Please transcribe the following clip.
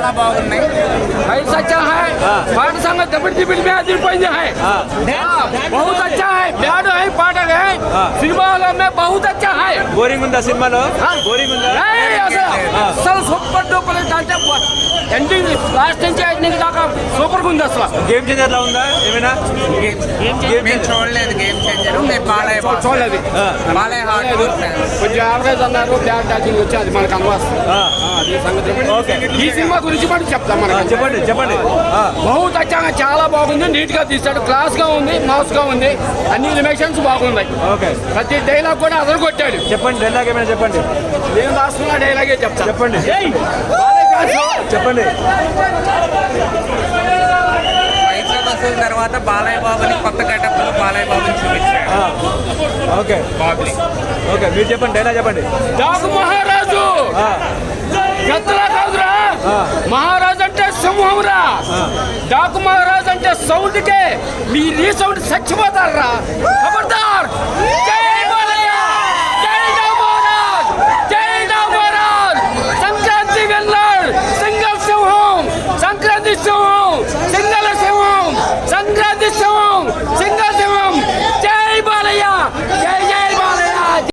చాలా బాగున్నాయి. कैसा अच्छा है पाठ संग डबल टिबिल में आदमी पहने है बहुत अच्छा है ब्याड है पाठ है सिनेमा हॉल में बहुत अच्छा है బోరింగ్ ఉందా సినిమాలో? బోరింగ్ ఉందా? नहीं ऐसा असल सुपर डुपर डांटे एंडिंग लास्ट నుంచి ఎండింగ్ దాకా సూపర్ గా ఉంది అసలు. గేమ్ చేంజర్ లా ఉందా ఏమైనా? మేము చూడలేదు గేమ్ చేంజర్. మేము బాలయ్య చూడలేదు. బాలయ్య హార్ట్ కొంచెం యావరేజ్ అన్నారు బ్యాడ్ టాకింగ్ వచ్చి అది మనకు అనవసరం. అది సంగతి. ఓకే ఈ సినిమా గురించి మనం చెప్తాం మనకు. చెప్పండి చెప్పండి. బహుత్ అచ్చా చాలా బాగుంది. నీట్ గా తీస్తాడు. క్లాస్ గా ఉంది. మాస్ గా ఉంది. అన్ని ఎలిమేషన్స్ బాగున్నాయి. ఓకే ప్రతి డైలాగ్ కూడా అదరు కొట్టాడు. చెప్పండి డైలాగ్ ఏమైనా చెప్పండి. నేను రాసుకున్న డైలాగే చెప్తాను. చెప్పండి చెప్పండి. పైసా వసూలు తర్వాత బాలయ్య బాబుని కొత్త గెటప్లో బాలయ్య బాబుని చూపించాడు. ఓకే బాబుని ఓకే మీరు చెప్పండి డైలాగ్ చెప్పండి. డాకు మహారాజు గద్దలా కాదురా. మహారాజు అంటే సింహం రా. డాకు మహారాజు అంటే సౌండ్ కే మీ రీ సౌండ్ చచ్చిపోతారా. ఖబర్దార్.